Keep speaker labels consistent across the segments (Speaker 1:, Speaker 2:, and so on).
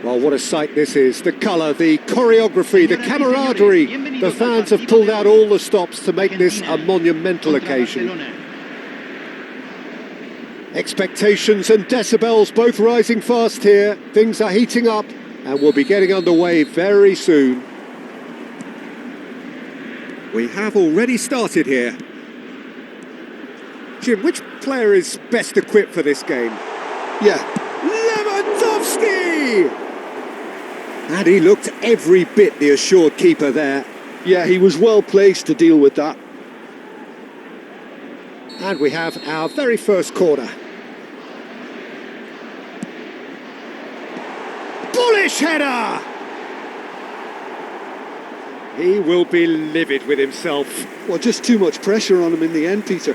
Speaker 1: Well, what a sight this is. The colour, the choreography, the camaraderie. The fans have pulled out all the stops to make this a monumental occasion. Expectations and decibels both rising fast here. Things are heating up and we'll be getting underway very soon. We have already started here. Jim, which player is best equipped for this game?
Speaker 2: Yeah.
Speaker 1: Lewandowski! And he looked every bit the assured keeper there.
Speaker 2: Yeah, he was well placed to deal with that.
Speaker 1: And we have our very first corner. Bullish header! He will be livid with himself.
Speaker 2: Well, just too much pressure on him in the end, Peter.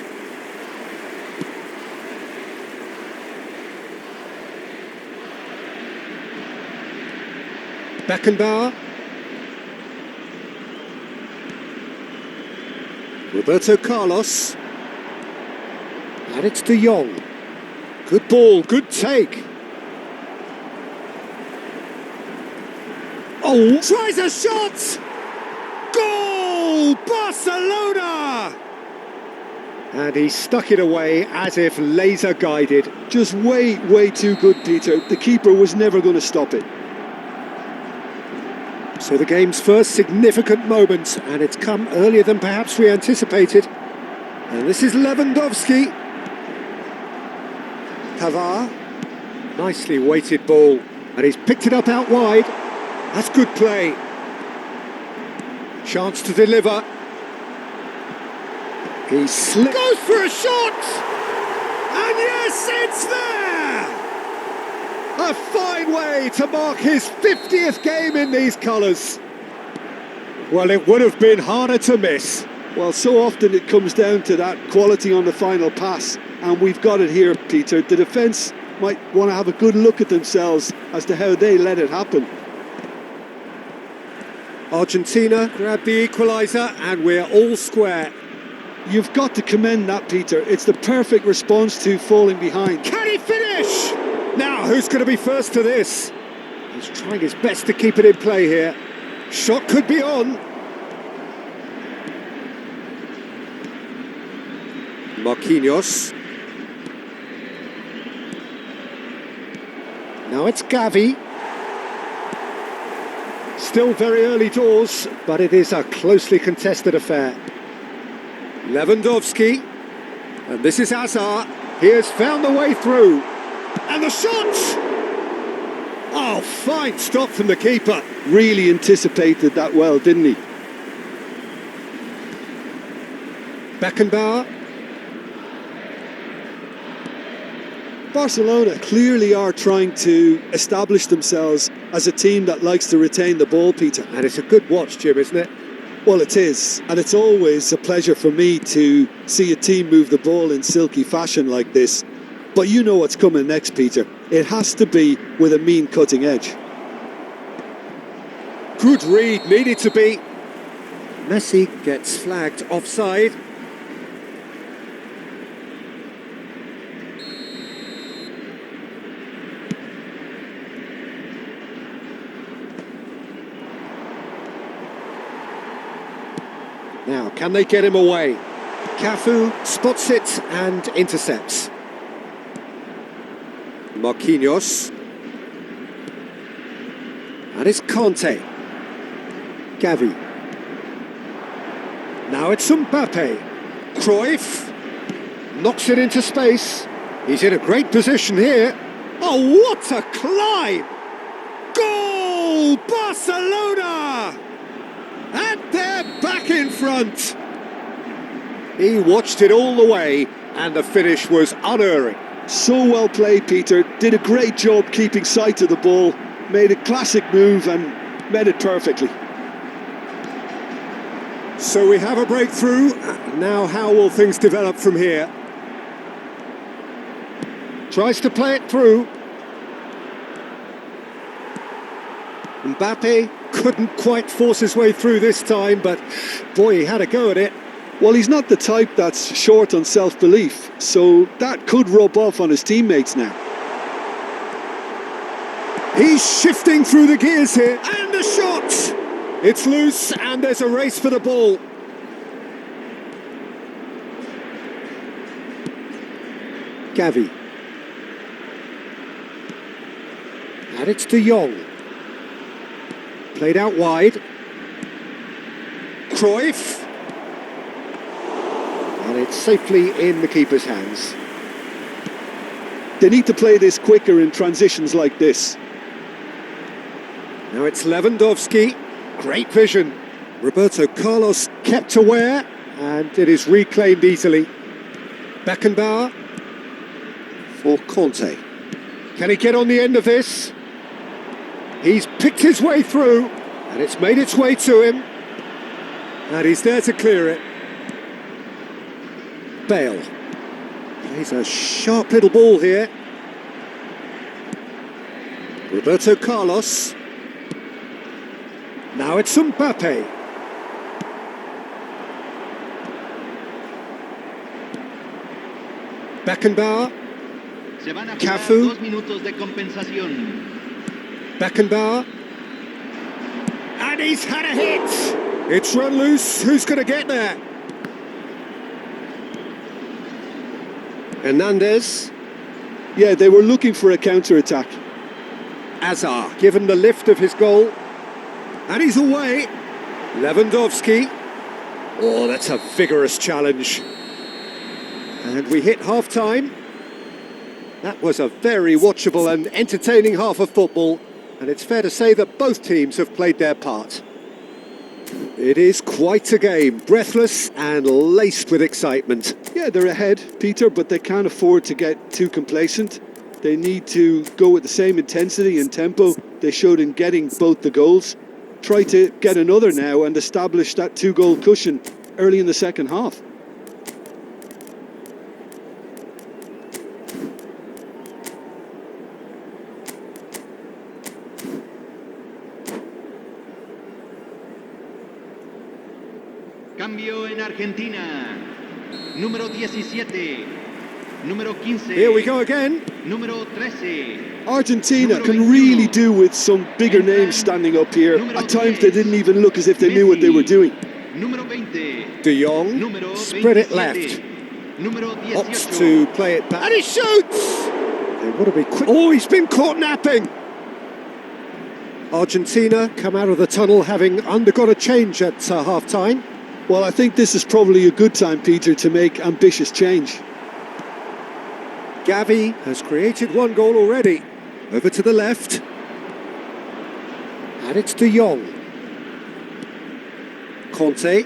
Speaker 1: Beckenbauer. Roberto Carlos. And it's De Jong. Good ball, good take. Oh, tries a shot! Goal! Barcelona! And he stuck it away as if laser guided.
Speaker 2: Just way too good, Peter. The keeper was never going to stop it.
Speaker 1: So the game's first significant moment, and it's come earlier than perhaps we anticipated. And this is Lewandowski. Pavard. Nicely weighted ball, and he's picked it up out wide. That's good play. Chance to deliver. He goes for a shot! And yes, it's there! A fine way to mark his 50th game in these colours. Well, it would have been harder to miss.
Speaker 2: Well, so often it comes down to that quality on the final pass, and we've got it here, Peter. The defence might want to have a good look at themselves as to how they let it happen.
Speaker 1: Argentina grab the equaliser, and we're all square.
Speaker 2: You've got to commend that, Peter. It's the perfect response to falling behind.
Speaker 1: Can he finish? Now, who's going to be first to this? He's trying his best to keep it in play here. Shot could be on. Marquinhos. Now it's Gavi. Still very early doors, but it is a closely contested affair. Lewandowski. And this is Hazard. He has found the way through. And the shot! Oh, fine stop from the keeper.
Speaker 2: Really anticipated that well, didn't he?
Speaker 1: Beckenbauer.
Speaker 2: Barcelona clearly are trying to establish themselves as a team that likes to retain the ball, Peter.
Speaker 1: And it's a good watch, Jim, isn't it?
Speaker 2: Well, it is. And it's always a pleasure for me to see a team move the ball in silky fashion like this. But you know what's coming next, Peter. It has to be with a mean cutting edge.
Speaker 1: Good read, needed to be. Messi gets flagged offside. Now, can they get him away? Cafu spots it and intercepts. Marquinhos. And it's Conte. Gavi. Now it's Mbappe. Cruyff. Knocks it into space. He's in a great position here. Oh, what a climb! Goal! Barcelona! And they're back in front. He watched it all the way, and the finish was unerring.
Speaker 2: So well played, Peter. Did a great job keeping sight of the ball. Made a classic move and met it perfectly.
Speaker 1: So we have a breakthrough. Now how will things develop from here? Tries to play it through. Mbappe couldn't quite force his way through this time, but boy, he had a go at it.
Speaker 2: Well, he's not the type that's short on self-belief, so that could rub off on his teammates now.
Speaker 1: He's shifting through the gears here. And a shot! It's loose and there's a race for the ball. Gavi. And it's De Jong. Played out wide. Cruyff. And it's safely in the keeper's hands.
Speaker 2: They need to play this quicker in transitions like this.
Speaker 1: Now it's Lewandowski. Great vision. Roberto Carlos kept aware, and it is reclaimed easily. Beckenbauer for Conte. Can he get on the end of this? He's picked his way through, and it's made its way to him. And he's there to clear it. Bale. Plays a sharp little ball here. Roberto Carlos. Now it's Mbappe. Beckenbauer. Cafu. Beckenbauer. And he's had a hit. It's run loose. Who's going to get there? Hernandez.
Speaker 2: Yeah, they were looking for a counter-attack.
Speaker 1: Azar, given the lift of his goal. And he's away. Lewandowski. Oh, that's a vigorous challenge. And we hit half-time. That was a very watchable and entertaining half of football. And it's fair to say that both teams have played their part. It is quite a game, breathless and laced with excitement.
Speaker 2: Yeah, they're ahead, Peter, but they can't afford to get too complacent. They need to go with the same intensity and tempo they showed in getting both the goals. Try to get another now and establish that two-goal cushion early in the second half.
Speaker 3: Cambio en Argentina. Número 17. Número 15.
Speaker 1: Here we go again.
Speaker 3: Número 13.
Speaker 2: Argentina can really do with some bigger names standing up here. At times they didn't even look as if they knew what they were doing.
Speaker 3: Número 20.
Speaker 1: De Jong spread it left.
Speaker 3: Número 18.
Speaker 1: Opts to play it back. And he shoots! They want to be quick. Oh, he's been caught napping. Argentina come out of the tunnel having undergone a change at half-time.
Speaker 2: Well, I think this is probably a good time, Peter, to make ambitious change.
Speaker 1: Gavi has created one goal already. Over to the left. And it's De Jong. Conte.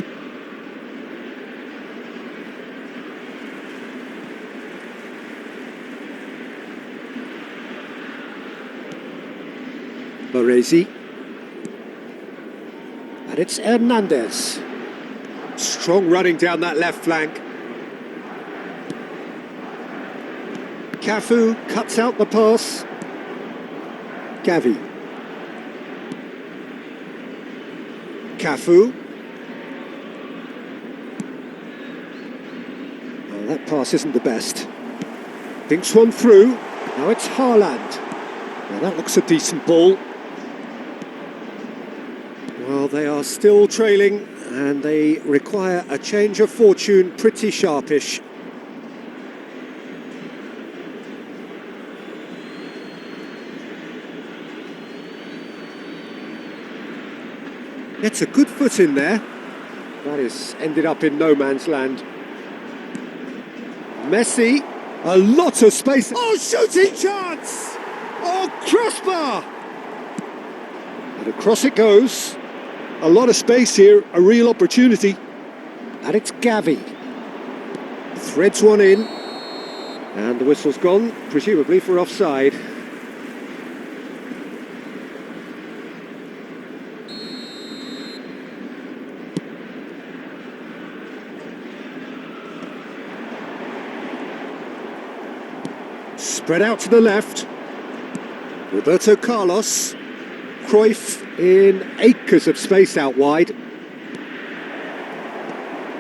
Speaker 1: Baresi. And it's Hernandez. Strong running down that left flank. Cafu cuts out the pass. Gavi. Cafu. Well, that pass isn't the best. Thinks one through. Now it's Haaland. Well, that looks a decent ball. Well, they are still trailing and they require a change of fortune pretty sharpish. Gets a good foot in there. That has ended up in no man's land. Messi, a lot of space. Oh, shooting chance! Oh, crossbar! And across it goes.
Speaker 2: A lot of space here, a real opportunity.
Speaker 1: And it's Gavi. Threads one in. And the whistle's gone, presumably for offside. Spread out to the left. Roberto Carlos. Cruyff in acres of space out wide.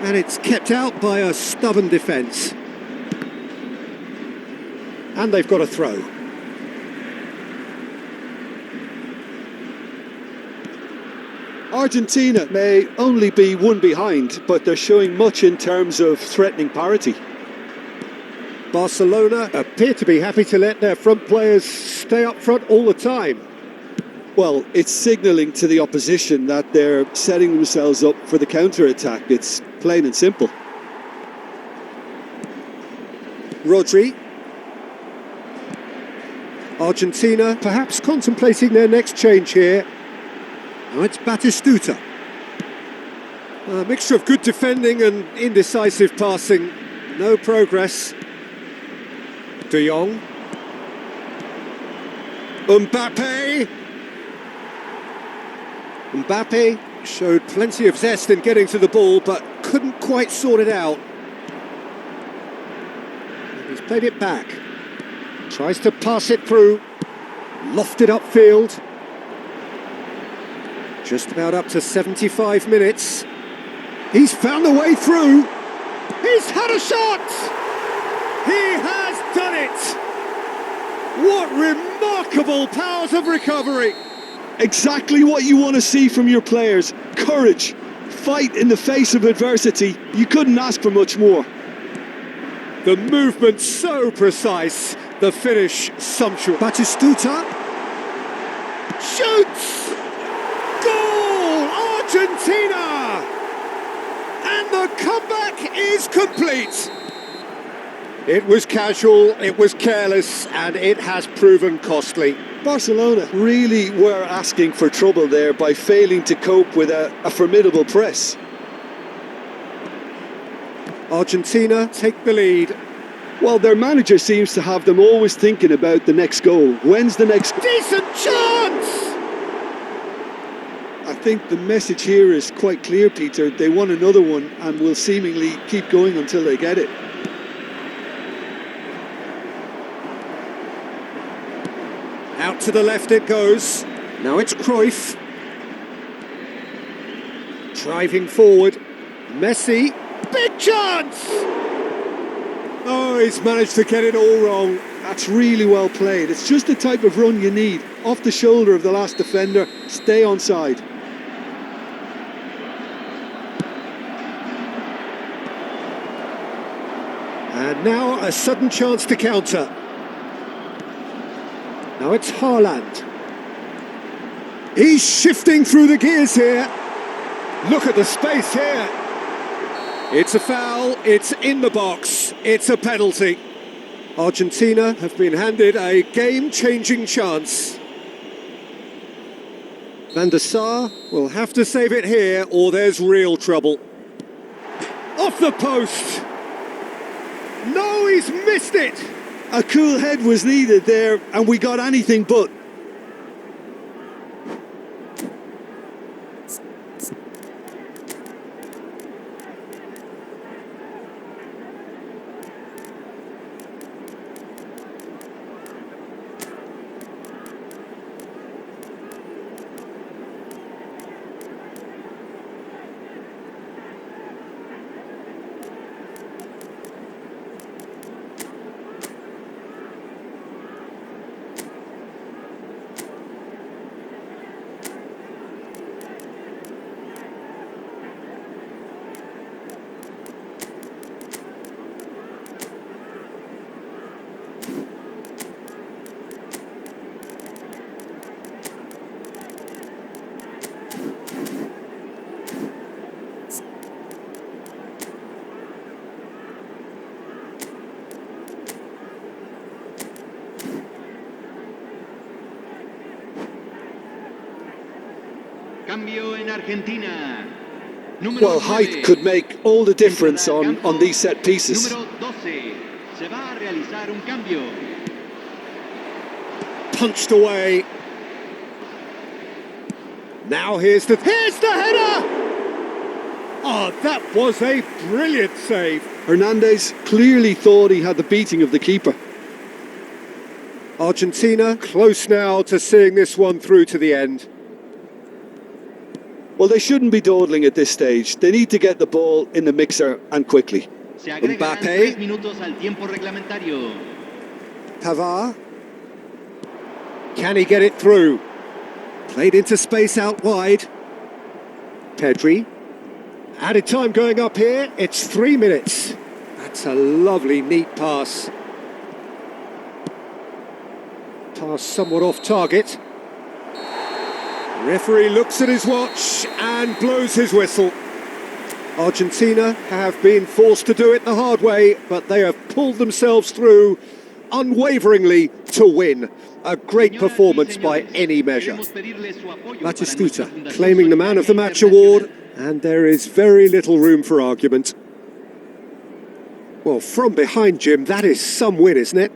Speaker 1: And it's kept out by a stubborn defence. And they've got a throw.
Speaker 2: Argentina may only be one behind, but they're showing much in terms of threatening parity.
Speaker 1: Barcelona appear to be happy to let their front players stay up front all the time.
Speaker 2: Well, it's signalling to the opposition that they're setting themselves up for the counter-attack. It's plain and simple.
Speaker 1: Rodri. Argentina perhaps contemplating their next change here. Now it's Batistuta. A mixture of good defending and indecisive passing. No progress. De Jong. Mbappe. Mbappe showed plenty of zest in getting to the ball, but couldn't quite sort it out. He's played it back. Tries to pass it through. Lofted upfield. Just about up to 75 minutes. He's found a way through. He's had a shot! He has done it! What remarkable powers of recovery!
Speaker 2: Exactly what you want to see from your players. Courage, fight in the face of adversity. You couldn't ask for much more.
Speaker 1: The movement so precise, the finish sumptuous. Batistuta shoots! Goal! Argentina! And the comeback is complete. It was casual, it was careless, and it has proven costly.
Speaker 2: Barcelona really were asking for trouble there by failing to cope with a formidable press.
Speaker 1: Argentina take the lead.
Speaker 2: Well, their manager seems to have them always thinking about the next goal. When's the next...
Speaker 1: Decent chance!
Speaker 2: I think the message here is quite clear, Peter. They want another one and will seemingly keep going until they get it.
Speaker 1: Out to the left it goes. Now it's Cruyff. Driving forward. Messi. Big chance! Oh, he's managed to get it all wrong.
Speaker 2: That's really well played. It's just the type of run you need. Off the shoulder of the last defender. Stay onside.
Speaker 1: And now a sudden chance to counter. Now it's Haaland. He's shifting through the gears here. Look at the space here. It's a foul, it's in the box, it's a penalty. Argentina have been handed a game-changing chance. Van der Sar will have to save it here or there's real trouble. Off the post! No, he's missed it!
Speaker 2: A cool head was needed there, and we got anything but.
Speaker 3: Cambio en Argentina.
Speaker 2: Well, height could make all the difference on these set pieces.
Speaker 3: Número 12. Se va a realizar un cambio.
Speaker 1: Punched away. Now here's the header! Oh, that was a brilliant save.
Speaker 2: Hernandez clearly thought he had the beating of the keeper.
Speaker 1: Argentina close now to seeing this one through to the end.
Speaker 2: Well, they shouldn't be dawdling at this stage. They need to get the ball in the mixer and quickly.
Speaker 3: Se agregarán 3 minutos al tiempo reglamentario.
Speaker 1: Pavard. Can he get it through? Played into space out wide. Pedri. Added time going up here, it's 3 minutes. That's a lovely, neat pass. Pass somewhat off target. Referee looks at his watch and blows his whistle. Argentina have been forced to do it the hard way, but they have pulled themselves through unwaveringly to win. A great performance by any measure. Batistuta claiming the Man of the Match award, and there is very little room for argument. Well, from behind, Jim, that is some win, isn't it?